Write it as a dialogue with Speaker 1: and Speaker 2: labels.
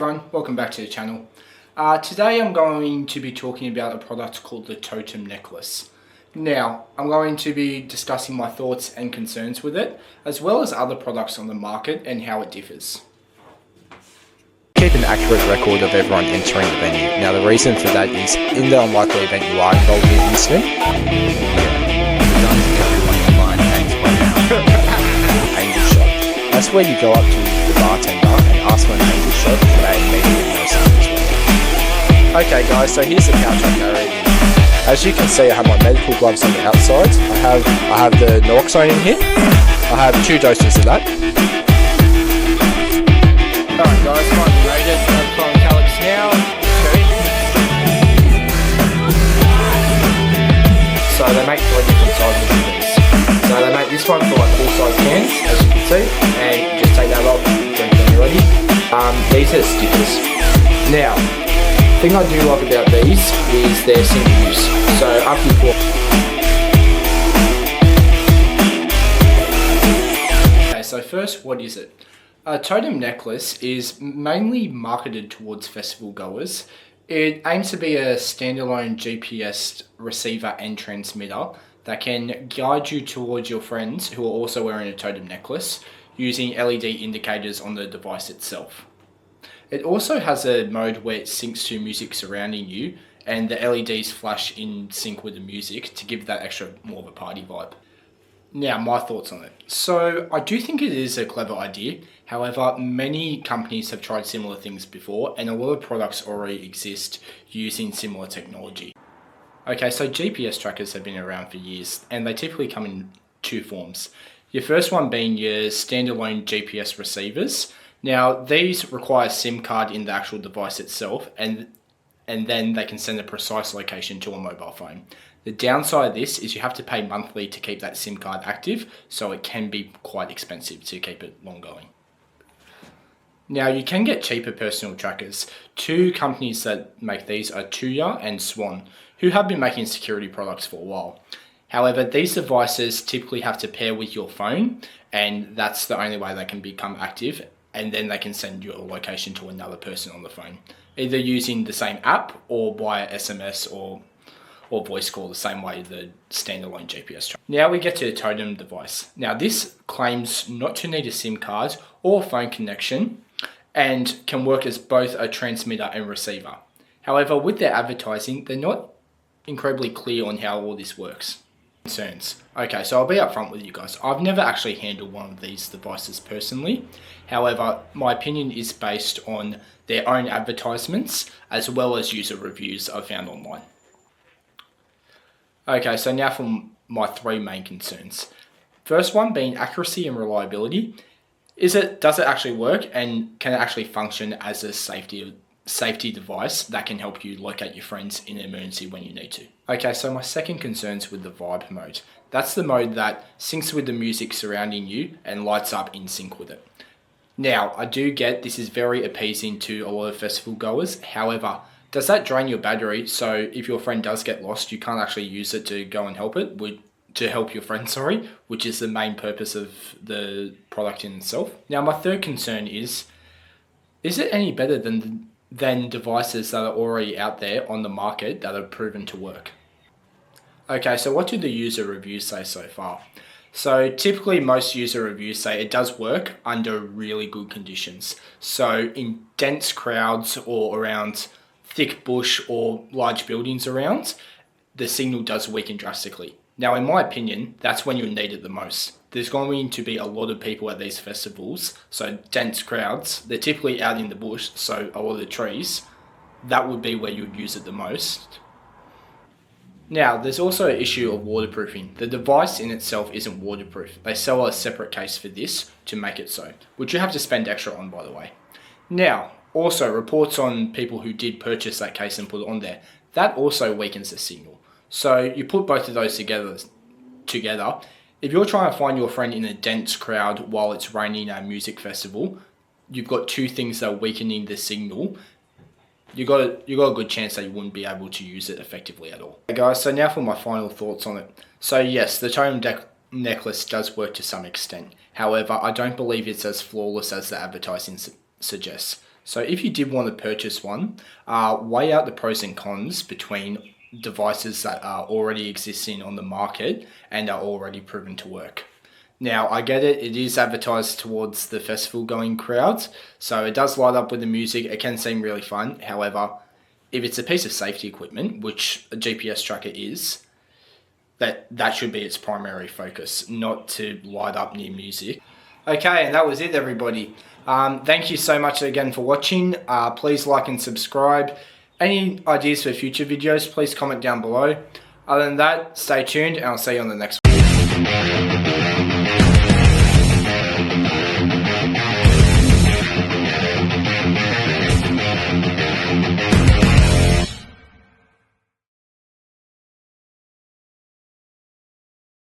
Speaker 1: Everyone, welcome back to the channel. Today I'm going to be talking about a product called the Totem Necklace. Now, I'm going to be discussing my thoughts and concerns with it, as well as other products on the market and how it differs.
Speaker 2: Keep an accurate record of everyone entering the venue. Now the reason for that is, in the unlikely event you are involved in an incident, angel shot. That's where you go up to the bartender and ask for an angel shot, and they immediately know something as well. Okay guys, so here's the pouch I carry. As you can see, I have my medical gloves on the outside. I have the naloxone in here. I have 2 doses of that.
Speaker 1: Alright guys, finally made it. I'm trying Calyx now. So they make 3 different sizes of these. So they make this one for like full size cans, as you can see, and you just take that off, drink when you're ready. These are stickers. Now, the thing I do like about these is their single use. So after you pour. Okay, so first, what is it? A Totem Necklace is mainly marketed towards festival goers. It aims to be a standalone GPS receiver and transmitter that can guide you towards your friends who are also wearing a Totem Necklace using LED indicators on the device itself. It also has a mode where it syncs to music surrounding you and the LEDs flash in sync with the music to give that extra more of a party vibe. Now, my thoughts on it. So, I do think it is a clever idea. However, many companies have tried similar things before and a lot of products already exist using similar technology. Okay, so GPS trackers have been around for years and they typically come in 2 forms. Your first one being your standalone GPS receivers. Now, these require a SIM card in the actual device itself and then they can send a precise location to a mobile phone. The downside of this is you have to pay monthly to keep that SIM card active, so it can be quite expensive to keep it long going. Now, you can get cheaper personal trackers. 2 companies that make these are Tuya and Swan, who have been making security products for a while. However, these devices typically have to pair with your phone, and that's the only way they can become active, and then they can send your location to another person on the phone, either using the same app or via SMS or voice call, the same way the standalone GPS tracker. Now we get to the Totem device. Now this claims not to need a SIM card or phone connection and can work as both a transmitter and receiver. However, with their advertising, they're not incredibly clear on how all this works. Concerns. Okay, so I'll be upfront with you guys. I've never actually handled one of these devices personally. However, my opinion is based on their own advertisements as well as user reviews I've found online. Okay, so now for my 3 main concerns. First one being accuracy and reliability. Does it actually work and can it actually function as a safety device that can help you locate your friends in an emergency when you need to? Okay, so my second concern is with the vibe mode. That's the mode that syncs with the music surrounding you and lights up in sync with it. Now, I do get this is very appeasing to a lot of festival goers. However, does that drain your battery? So if your friend does get lost, you can't actually use it to go and help your friend, which is the main purpose of the product in itself. Now, my third concern is it any better than devices that are already out there on the market that are proven to work? Okay, so what do the user reviews say so far? So typically most user reviews say it does work under really good conditions. So in dense crowds or around thick bush or large buildings around, the signal does weaken drastically. Now, in my opinion, that's when you need it the most. There's going to be a lot of people at these festivals, so dense crowds. They're typically out in the bush, so a lot of the trees. That would be where you'd use it the most. Now, there's also an issue of waterproofing. The device in itself isn't waterproof. They sell a separate case for this to make it so, which you have to spend extra on, by the way. Now, also, reports on people who did purchase that case and put it on there, that also weakens the signal. So you put both of those together. If you're trying to find your friend in a dense crowd while it's raining at a music festival, you've got 2 things that are weakening the signal. You got a good chance that you wouldn't be able to use it effectively at all. Okay guys, so now for my final thoughts on it. So yes, the Totem Necklace does work to some extent. However, I don't believe it's as flawless as the advertising suggests. So if you did want to purchase one, weigh out the pros and cons between devices that are already existing on the market and are already proven to work. Now, I get it, it is advertised towards the festival going crowds, so it does light up with the music, it can seem really fun. However, if it's a piece of safety equipment, which a GPS tracker is, that should be its primary focus, not to light up new music. Okay, and that was it, everybody. Thank you so much again for watching. Please like and subscribe. Any ideas for future videos, please comment down below. Other than that, stay tuned and I'll see you on the next one.